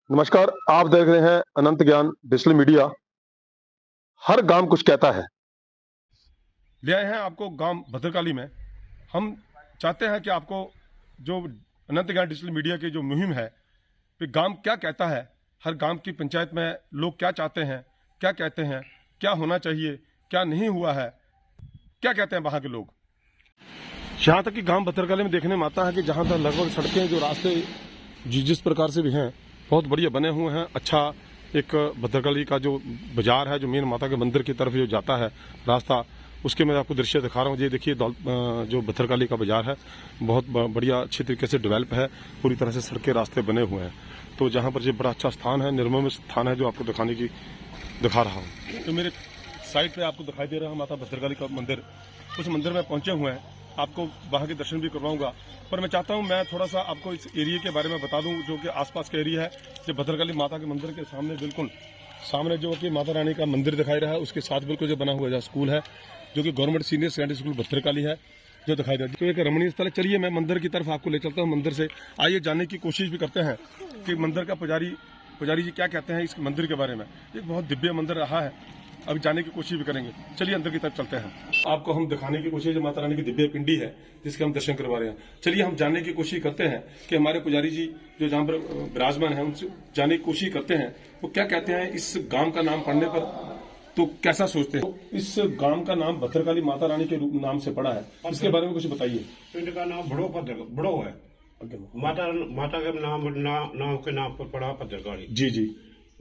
नमस्कार, आप देख रहे हैं अनंत ज्ञान डिजिटल मीडिया। हर गांव कुछ कहता है। ले आए हैं आपको गांव भद्रकाली में। हम चाहते हैं कि आपको जो अनंत ज्ञान डिजिटल मीडिया की जो मुहिम है कि गांव क्या कहता है, हर गांव की पंचायत में लोग क्या चाहते हैं, क्या कहते हैं, क्या होना चाहिए, क्या नहीं हुआ है, क्या कहते हैं वहाँ के लोग। यहाँ तक कि गांव भद्रकाली में देखने में आता है कि जहाँ तक लगभग सड़कें जो रास्ते जिस प्रकार से भी हैं बहुत बढ़िया बने हुए हैं। अच्छा, एक भद्रकाली का जो बाजार है, जो मेन माता के मंदिर की तरफ जो जाता है रास्ता, उसके मैं आपको दृश्य दिखा रहा हूँ। ये देखिए जो भद्रकाली का बाजार है बहुत बढ़िया अच्छी तरीके से डेवलप है, पूरी तरह से सड़कें रास्ते बने हुए हैं। तो जहाँ पर ये बड़ा अच्छा स्थान है, निर्मम स्थान है, जो आपको दिखा रहा हूँ। तो मेरे साइड पे आपको दिखाई दे रहा है माता भद्रकाली का मंदिर। उस मंदिर में पहुंचे हुए हैं, आपको वहाँ के दर्शन भी करवाऊंगा। पर मैं चाहता हूँ मैं थोड़ा सा आपको इस एरिया के बारे में बता दूं, जो कि आसपास का एरिया है। जो भद्रकाली माता के मंदिर के सामने बिल्कुल सामने जो कि माता रानी का मंदिर दिखाई रहा है, उसके साथ बिल्कुल जो बना हुआ स्कूल है, जो कि government senior secondary school Bhadrakali है, जो दिखाई दे रहा है। तो एक रमणीय स्थल है। चलिए मैं मंदिर की तरफ आपको ले चलता हूँ। मंदिर से आइए जानने की कोशिश भी करते हैं कि मंदिर का पुजारी जी क्या कहते हैं इस मंदिर के बारे में। एक बहुत दिव्य मंदिर रहा है, अभी जाने की कोशिश भी करेंगे। चलिए अंदर की तरफ चलते हैं। आपको हम दिखाने की कोशिश, माता रानी की दिव्य पिंडी है जिसके हम दर्शन करवा रहे हैं। चलिए हम जानने की कोशिश करते हैं कि हमारे पुजारी जी जो जहाँ पर विराजमान है उनसे जानने की कोशिश करते हैं वो क्या कहते हैं इस गांव का नाम पढ़ने पर, तो कैसा सोचते हैं। तो इस गांव का नाम भद्रकाली माता रानी के नाम से पड़ा है, इसके बारे में कुछ बताइए। पिंड का नाम बड़ो है। माता के नाम के नाम पर पड़ा भद्रकाली। जी जी।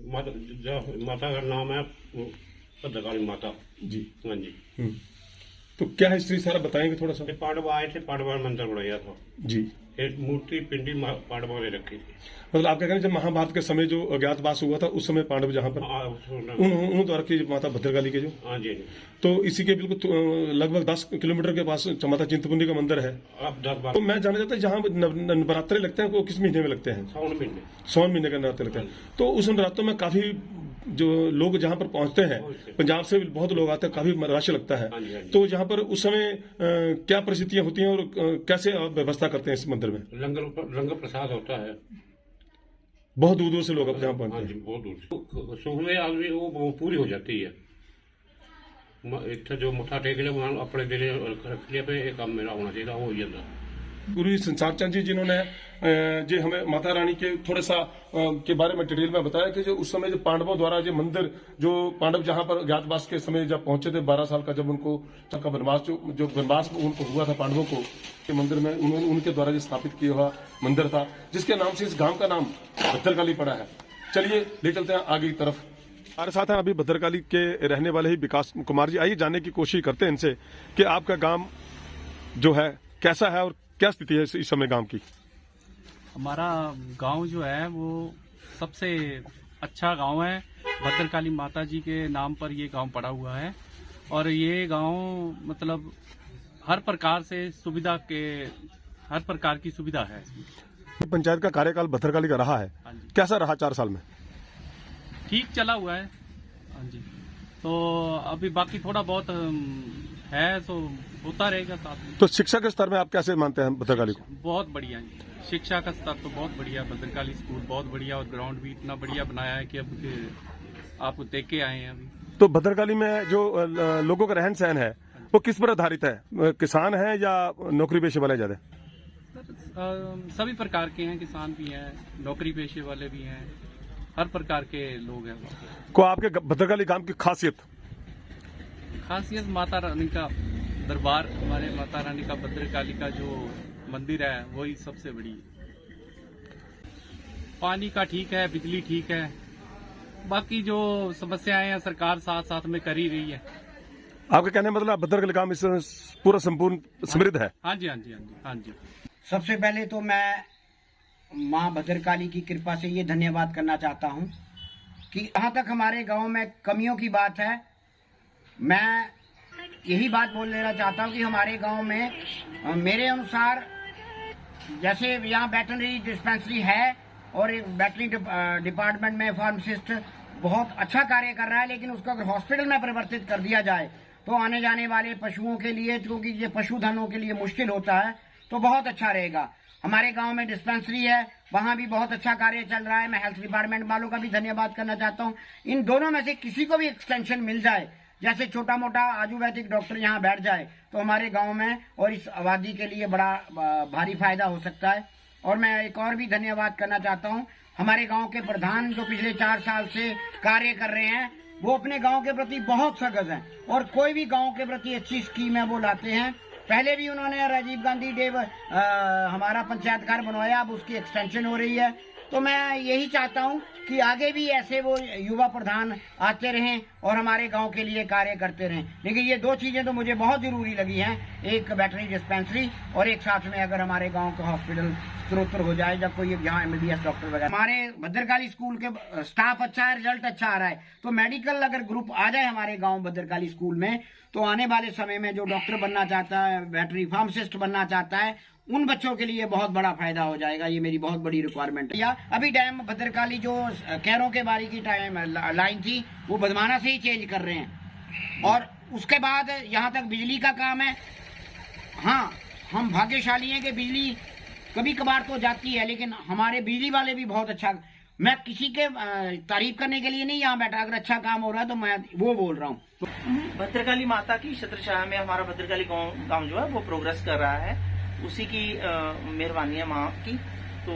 माता का नाम है भद्रकाली माता जी। हाँ जी। तो क्या हिस्ट्री सारा बताएंगे थोड़ा सा। पांडव आए थे, पांडवा मंदिर बनाया था जी। एक मूर्ति पिंडी पांडवों ने रखी थी। मतलब आप क्या कहें, जब महाभारत के समय जो अज्ञातवास हुआ था उस समय पांडव जहाँ पर उन द्वारा की माता भद्रकाली के जो, हाँ जी। तो इसी के बिल्कुल लगभग 10 किलोमीटर के पास माता चिंतपूर्णी का मंदिर है। अब 10-12 तो मैं जानना चाहता हूँ जहाँ नवरात्रे लगते हैं वो किस महीने में लगते हैं। सावन महीने का नवरात्रे लगते हैं। तो उस नवरात्रों में काफी जो लोग जहाँ पर पहुंचते हैं, पंजाब से बहुत लोग आते हैं, काफी रश लगता है। तो जहाँ पर उस समय क्या परिस्थितियां होती हैं और कैसे आप व्यवस्था करते हैं इस मंदिर में। लंगर प्रसाद होता है। बहुत दूर दूर से लोग जहाँ पहुंचते हैं। बहुत दूर सुखने आदमी वो पूरी हो जाती है। इतना जो मुठा टेक लिया अपने दिल रख लिया पे एक काम मेरा होना चाहिए, वो हो जाता। गुरु संसार चंद जी जिन्होंने जो हमें माता रानी के थोड़ा सा के बारे में डिटेल में बताया कि जो उस समय जो पांडवों द्वारा जो मंदिर, जो पांडव जहां पर अज्ञातवास के समय जब पहुंचे थे 12 साल का, जब उनको का वनवास जो वनवास उनको हुआ था पांडवों को, के मंदिर में उनके द्वारा जो स्थापित किया हुआ मंदिर था, जिसके नाम से इस गांव का नाम भद्रकाली पड़ा है। चलिए ले चलते हैं आगे की तरफ। हमारे साथ हैं अभी भद्रकाली के रहने वाले ही विकास कुमार जी। आइए जानने की कोशिश करते हैं इनसे कि आपका गांव जो है कैसा है और क्या स्थिति है इस समय गांव की। हमारा गांव जो है वो सबसे अच्छा गांव है। भद्रकाली माता जी के नाम पर ये गांव पड़ा हुआ है और ये गांव मतलब हर प्रकार की सुविधा है। पंचायत का कार्यकाल भद्रकाली का रहा है, कैसा रहा 4 साल में। ठीक चला हुआ है। हाँ जी। तो अभी बाकी थोड़ा बहुत है तो होता रहेगा साथ में। तो शिक्षा के स्तर में आप कैसे मानते हैं भद्रकाली को। बहुत बढ़िया है शिक्षा का स्तर तो बहुत बढ़िया। भद्रकाली स्कूल बहुत बढ़िया और ग्राउंड भी इतना बढ़िया बनाया है कि अब आप देख के आए हैं अभी। तो भद्रकाली में जो लोगों का रहन सहन है वो किस पर आधारित है, किसान है या नौकरी पेशे वाले ज्यादा। सभी प्रकार के हैं, किसान भी हैं, नौकरी पेशे वाले भी हैं, हर प्रकार के लोग हैं। को आपके भद्रकाली गांव की खासियत माता रानी का दरबार, हमारे माता रानी का भद्रकाली का जो मंदिर है वही सबसे बड़ी है। पानी का ठीक है, बिजली ठीक है, बाकी जो समस्याएं हैं सरकार साथ साथ में कर ही रही है। आपके कहने मतलब भद्रकाली गांव इस पूरा संपूर्ण समृद्ध है। हाँ जी, हाँ जी, हाँ जी, हाँ जी। सबसे पहले तो मैं माँ भद्रकाली की कृपा से ये धन्यवाद करना चाहता हूँ कि जहाँ तक हमारे गांव में कमियों की बात है, मैं यही बात बोल देना चाहता हूँ कि हमारे गांव में मेरे अनुसार जैसे यहाँ वेटरनरी डिस्पेंसरी है और वेटरनरी डिपार्टमेंट में फार्मासिस्ट बहुत अच्छा कार्य कर रहा है, लेकिन उसको अगर हॉस्पिटल में परिवर्तित कर दिया जाए तो आने जाने वाले पशुओं के लिए, क्योंकि ये पशुधनों के लिए मुश्किल होता है, तो बहुत अच्छा रहेगा। हमारे गांव में डिस्पेंसरी है, वहां भी बहुत अच्छा कार्य चल रहा है। मैं हेल्थ डिपार्टमेंट वालों का भी धन्यवाद करना चाहता हूं। इन दोनों में से किसी को भी एक्सटेंशन मिल जाए, जैसे छोटा मोटा आयुर्वेदिक डॉक्टर यहाँ बैठ जाए, तो हमारे गांव में और इस आबादी के लिए बड़ा भारी फायदा हो सकता है। और मैं एक और भी धन्यवाद करना चाहता हूँ, हमारे गांव के प्रधान जो पिछले 4 साल से कार्य कर रहे हैं, वो अपने गांव के प्रति बहुत सजग हैं और कोई भी गांव के प्रति अच्छी स्कीम है वो लाते हैं। पहले भी उन्होंने राजीव गांधी डेव हमारा पंचायत घर बनवाया, अब उसकी एक्सटेंशन हो रही है। तो मैं यही चाहता हूं कि आगे भी ऐसे वो युवा प्रधान आते रहें और हमारे गांव के लिए कार्य करते रहें। लेकिन ये 2 चीजें तो मुझे बहुत जरूरी लगी हैं, एक वेटरनरी डिस्पेंसरी और एक साथ में अगर हमारे गांव का हॉस्पिटल स्त्रोत्र हो जाए, जब कोई यहाँ MBBS डॉक्टर वगैरह। हमारे भद्रकाली स्कूल के स्टाफ अच्छा है, रिजल्ट अच्छा आ रहा है, तो मेडिकल अगर ग्रुप आ जाए हमारे गाँव भद्रकाली स्कूल में, तो आने वाले समय में जो डॉक्टर बनना चाहता है, वेटरनरी फार्मासिस्ट बनना चाहता है, उन बच्चों के लिए बहुत बड़ा फायदा हो जाएगा। ये मेरी बहुत बड़ी रिक्वायरमेंट है। या अभी डैम भद्रकाली जो कैरों के बारी की टाइम लाइन थी, वो बदमाना से ही चेंज कर रहे हैं। और उसके बाद यहाँ तक बिजली का काम है। हाँ, हम भाग्यशाली हैं कि बिजली कभी कभार तो जाती है, लेकिन हमारे बिजली वाले भी बहुत अच्छा। मैं किसी के तारीफ करने के लिए नहीं यहाँ बैठा, अगर अच्छा काम हो रहा है तो मैं वो बोल रहा हूँ। भद्रकाली माता की छत्रछाया में हमारा भद्रकाली गांव जो है वो प्रोग्रेस कर रहा है, उसी की मेहरबानी है माँ की। तो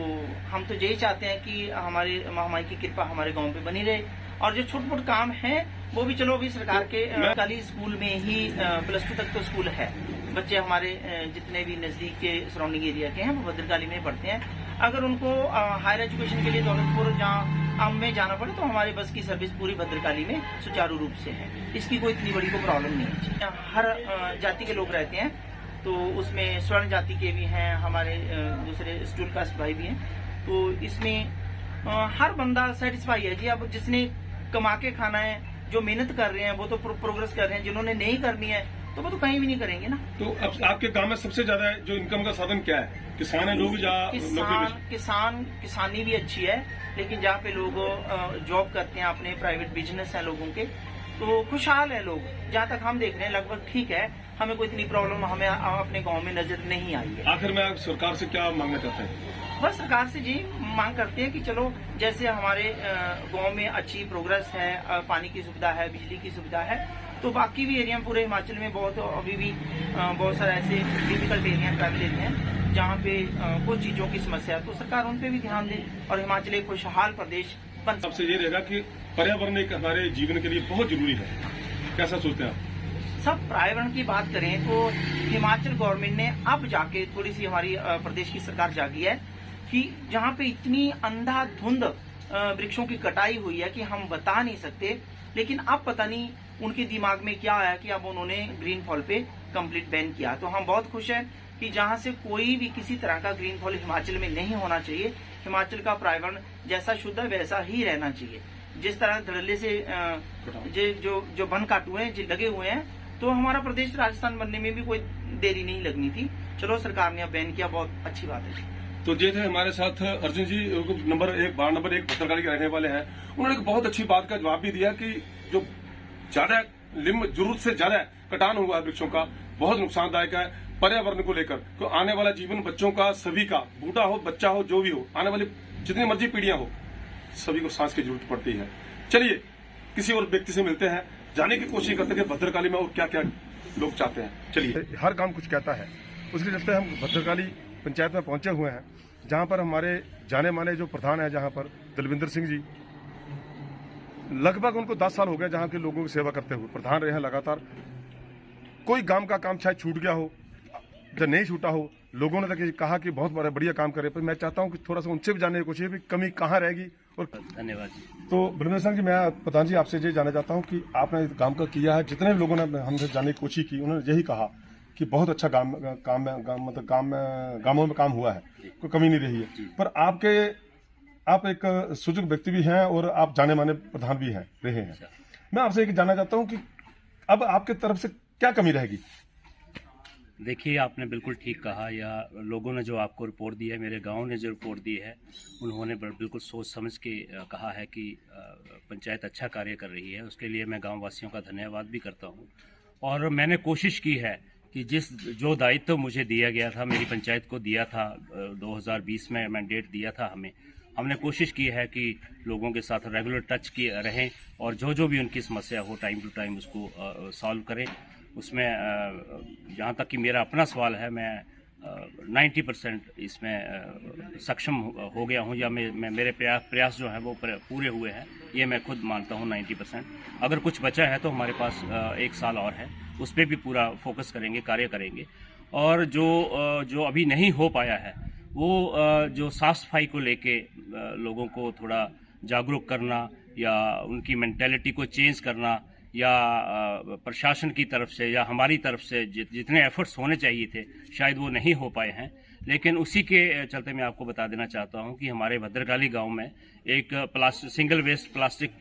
हम तो यही चाहते हैं कि हमारी महामाई की कृपा हमारे गांव पे बनी रहे। और जो छोट मोट काम है वो भी चलो अभी सरकार के भद्रकाली स्कूल में ही +2 तक तो स्कूल है। बच्चे हमारे जितने भी नजदीक के सराउंडिंग एरिया के हैं वो भद्रकाली में पढ़ते हैं। अगर उनको हायर एजुकेशन के लिए दौलतपुर जहाँ में जाना पड़े तो हमारे बस की सर्विस पूरी भद्रकाली में सुचारू रूप से है। इसकी कोई इतनी बड़ी कोई प्रॉब्लम नहीं है। हर जाति के लोग रहते हैं, तो उसमें स्वर्ण जाति के भी हैं, हमारे दूसरे शेड्यूल कास्ट भाई भी हैं। तो इसमें हर बंदा सेटिस्फाई है जी। अब जिसने कमा के खाना है, जो मेहनत कर रहे हैं वो तो प्रोग्रेस कर रहे हैं, जिन्होंने नहीं करनी है तो वो तो कहीं भी नहीं करेंगे ना। तो अब आपके गांव में सबसे ज्यादा जो इनकम का साधन क्या है? किसान है लोग या किसानी भी अच्छी है, लेकिन जहाँ पे लोग जॉब करते हैं, अपने प्राइवेट बिजनेस है लोगों के, तो खुशहाल है लोग। जहाँ तक हम देख रहे हैं लगभग ठीक है, हमें कोई इतनी प्रॉब्लम हमें अपने गांव में नजर नहीं आई है। आखिर में आप सरकार से क्या मांगना चाहते हैं? बस सरकार से जी मांग करते हैं कि चलो जैसे हमारे गांव में अच्छी प्रोग्रेस है, पानी की सुविधा है, बिजली की सुविधा है, तो बाकी भी एरिया पूरे हिमाचल में बहुत अभी भी बहुत सारे ऐसे डिफिकल्ट एरिया ट्रैवल एरिया हैं जहाँ पे कुछ चीजों की समस्या है, तो सरकार उन पे भी ध्यान दे और हिमाचल एक खुशहाल प्रदेश बन। सबसे ये रहेगा कि पर्यावरण एक हमारे जीवन के लिए बहुत जरूरी है, कैसा सोचते हैं आप? सब पर्यावरण की बात करें तो हिमाचल गवर्नमेंट ने अब जाके थोड़ी सी हमारी प्रदेश की सरकार जागी है कि जहाँ पे इतनी अंधाधुंध वृक्षों की कटाई हुई है कि हम बता नहीं सकते। लेकिन अब पता नहीं उनके दिमाग में क्या आया कि अब उन्होंने ग्रीन फॉल पे कंप्लीट बैन किया। तो हम बहुत खुश हैं कि जहाँ से कोई भी किसी तरह का ग्रीन फॉल हिमाचल में नहीं होना चाहिए। हिमाचल का पर्यावरण जैसा शुद्ध है वैसा ही रहना चाहिए। जिस तरह धड़ल्ले से जो वन काटुए जो लगे हुए हैं, तो हमारा प्रदेश राजस्थान बनने में भी कोई देरी नहीं लगनी थी। चलो सरकार ने अब बैन किया, बहुत अच्छी बात है। तो ये थे हमारे साथ अर्जुन जी, वार्ड नंबर 1 भद्रकाली के रहने वाले हैं। उन्होंने एक बहुत अच्छी बात का जवाब भी दिया कि जो ज्यादा जरूरत से ज्यादा कटान हुआ है वृक्षों का, बहुत नुकसानदायक है पर्यावरण को लेकर। तो आने वाला जीवन बच्चों का, सभी का, बूढ़ा हो बच्चा हो जो भी हो, आने वाली जितनी मर्जी पीढ़ियां हो, सभी को सांस की जरूरत पड़ती है। चलिए किसी और व्यक्ति से मिलते हैं, जाने की कोशिश करते हैं भद्रकाली में और क्या क्या लोग चाहते हैं। चलिए, हर काम कुछ कहता है, उसके चलते हम भद्रकाली पंचायत में पहुंचे हुए हैं, जहां पर हमारे जाने माने जो प्रधान है, जहां पर दलविंदर सिंह जी, लगभग उनको 10 साल हो गए जहां के लोगों की सेवा करते हुए, प्रधान रहे हैं लगातार। कोई गांव का काम शायद छूट गया हो या नहीं छूटा हो, लोगों ने तक कहा कि बहुत बढ़िया काम करे, पर मैं चाहता हूं कि थोड़ा सा उनसे भी जानने की कोशिश है कि कमी कहाँ रहेगी। और धन्यवाद जी। तो बलविंदर सिंह जी, मैं प्रधान जी आपसे ये जानना चाहता हूँ कि आपने काम का किया है, जितने भी लोगों ने हमसे जानने की कोशिश की, उन्होंने यही कहा कि बहुत अच्छा गांवों में काम हुआ है, कोई कमी नहीं रही है। पर आप एक सुजुग व्यक्ति भी हैं और आप जाने माने प्रधान भी हैं रहे हैं। मैं आपसे एक जानना चाहता हूं कि अब आपके तरफ से क्या कमी रहेगी? देखिए, आपने बिल्कुल ठीक कहा, या लोगों ने जो आपको रिपोर्ट दी है, मेरे गांव ने जो रिपोर्ट दी है, उन्होंने बिल्कुल सोच समझ के कहा है कि पंचायत अच्छा कार्य कर रही है। उसके लिए मैं गांव वासियों का धन्यवाद भी करता हूं। और मैंने कोशिश की है कि जो दायित्व मुझे दिया गया था, मेरी पंचायत को दिया था, 2020 में मैंडेट दिया था हमने कोशिश की है कि लोगों के साथ रेगुलर टच किए रहें और जो भी उनकी समस्या हो टाइम टू टाइम उसको सॉल्व करें। उसमें जहाँ तक कि मेरा अपना सवाल है, मैं 90% इसमें सक्षम हो गया हूँ, या मेरे प्रयास जो हैं वो पूरे हुए हैं, ये मैं खुद मानता हूँ 90%। अगर कुछ बचा है तो हमारे पास 1 साल और है, उस पर भी पूरा फोकस करेंगे, कार्य करेंगे। और जो अभी नहीं हो पाया है वो जो साफ सफाई को लेके लोगों को थोड़ा जागरूक करना या उनकी मेंटेलिटी को चेंज करना, या प्रशासन की तरफ से या हमारी तरफ से जितने एफर्ट्स होने चाहिए थे शायद वो नहीं हो पाए हैं। लेकिन उसी के चलते मैं आपको बता देना चाहता हूं कि हमारे भद्रकाली गांव में एक single waste plastic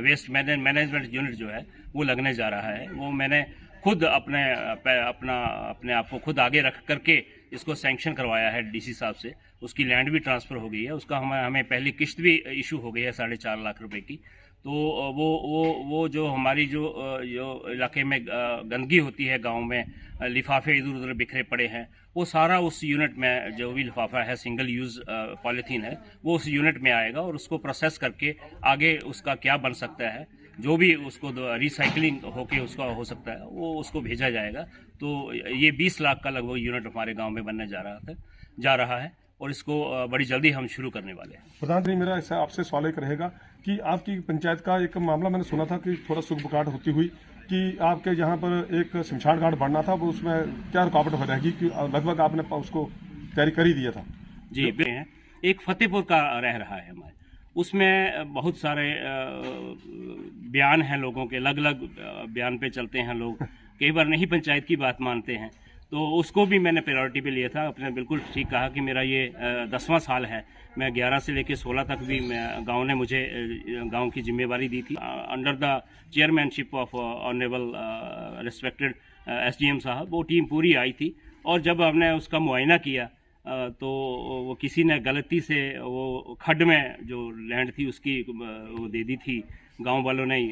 waste management unit जो है वो लगने जा रहा है। वो मैंने खुद अपने आप को खुद आगे रख करके इसको सैंक्शन करवाया है डीसी साहब से। उसकी लैंड भी ट्रांसफ़र हो गई है, उसका हमें पहली किस्त भी इशू हो गई है 4.5 लाख रुपए की। तो वो जो हमारी जो इलाके में गंदगी होती है गांव में, लिफाफे इधर उधर बिखरे पड़े हैं, वो सारा उस यूनिट में, जो भी लिफाफा है सिंगल यूज़ पॉलीथीन है, वो उस यूनिट में आएगा और उसको प्रोसेस करके आगे उसका क्या बन सकता है, जो भी उसको रिसाइकलिंग होके उसका हो सकता है वो उसको भेजा जाएगा। तो ये 20 लाख का लगभग यूनिट हमारे गाँव में बनने जा रहा है और इसको बड़ी जल्दी हम शुरू करने वाले हैं। प्रधान जी, मेरा आपसे सवाल एक रहेगा कि आपकी पंचायत का एक मामला मैंने सुना था कि थोड़ा सुगबुगाहट होती हुई कि आपके यहाँ पर एक शमशान घाट बनना था, वो उसमें क्या रुकावट हो रहेगी कि लगभग आपने उसको तैयारी कर ही दिया था? जी, एक फतेहपुर का रह रहा है हमारे, उसमें बहुत सारे बयान हैं लोगों के, अलग अलग बयान पे चलते हैं लोग, कई बार नहीं पंचायत की बात मानते हैं। तो उसको भी मैंने प्रायोरिटी पे लिया था। आपने बिल्कुल ठीक कहा कि मेरा ये 10वां साल है, मैं 11 से लेकर 16 तक भी गांव ने मुझे गांव की जिम्मेवारी दी थी under the chairmanship of honourable respected SDM साहब। वो टीम पूरी आई थी और जब हमने उसका मुआयना किया तो वो किसी ने गलती से वो खड्ड में जो लैंड थी उसकी वो दे दी थी, गांव वालों ने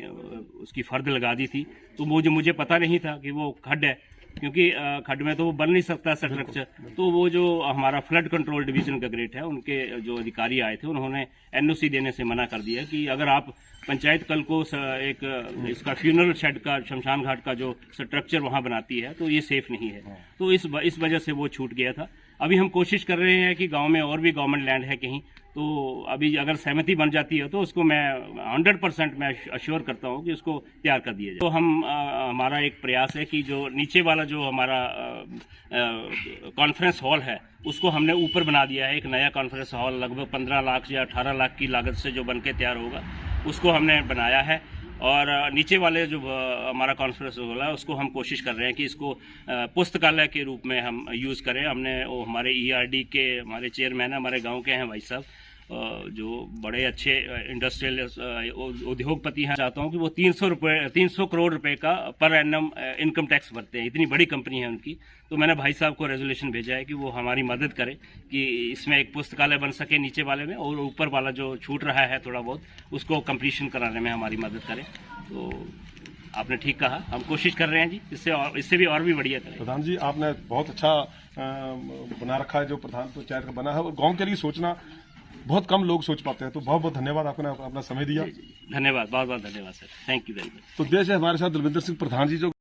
उसकी फर्द लगा दी थी। तो मुझे पता नहीं था कि वो खड्ड है, क्योंकि खड्ड में तो वो बन नहीं सकता स्ट्रक्चर। तो वो जो हमारा फ्लड कंट्रोल डिवीजन का ग्रेट है, उनके जो अधिकारी आए थे उन्होंने एनओसी देने से मना कर दिया कि अगर आप पंचायत कल को एक इसका फ्यूनरल शेड का, शमशान घाट का जो स्ट्रक्चर वहाँ बनाती है तो ये सेफ नहीं है। तो इस वजह से वो छूट गया था। अभी हम कोशिश कर रहे हैं कि गांव में और भी गवर्नमेंट लैंड है कहीं, तो अभी अगर सहमति बन जाती है तो उसको मैं 100% मैं अश्योर करता हूं कि उसको तैयार कर दिया जाए। तो हमारा एक प्रयास है कि जो नीचे वाला जो हमारा कॉन्फ्रेंस हॉल है उसको हमने ऊपर बना दिया है। एक नया कॉन्फ्रेंस हॉल लगभग 15 लाख या 18 लाख की लागत से जो बन के तैयार होगा उसको हमने बनाया है। और नीचे वाले जो हमारा कॉन्फ्रेंस हॉल है उसको हम कोशिश कर रहे हैं कि इसको पुस्तकालय के रूप में हम यूज़ करें। हमने वो हमारे ईआरडी के हमारे चेयरमैन हमारे गांव के हैं भाई साहब, जो बड़े अच्छे इंडस्ट्रियल उद्योगपति हैं। चाहता हूं कि वो 300 करोड़ रुपए का पर एनम इनकम टैक्स भरते हैं, इतनी बड़ी कंपनी है उनकी। तो मैंने भाई साहब को रेजोल्यूशन भेजा है कि वो हमारी मदद करें कि इसमें एक पुस्तकालय बन सके नीचे वाले में, और ऊपर वाला जो छूट रहा है थोड़ा बहुत उसको कंप्लीशन कराने में हमारी मदद करें। तो आपने ठीक कहा, हम कोशिश कर रहे हैं जी, इससे भी और भी बढ़िया करें। प्रधान जी, आपने बहुत अच्छा बना रखा है जो प्रधान पंचायत का बना है, और गाँव के लिए सोचना बहुत कम लोग सोच पाते हैं। तो बहुत बहुत धन्यवाद, आपने अपना समय दिया। धन्यवाद, बहुत बहुत धन्यवाद sir, thank you very much. तो देश है हमारे साथ दलविंदर सिंह प्रधान जी जो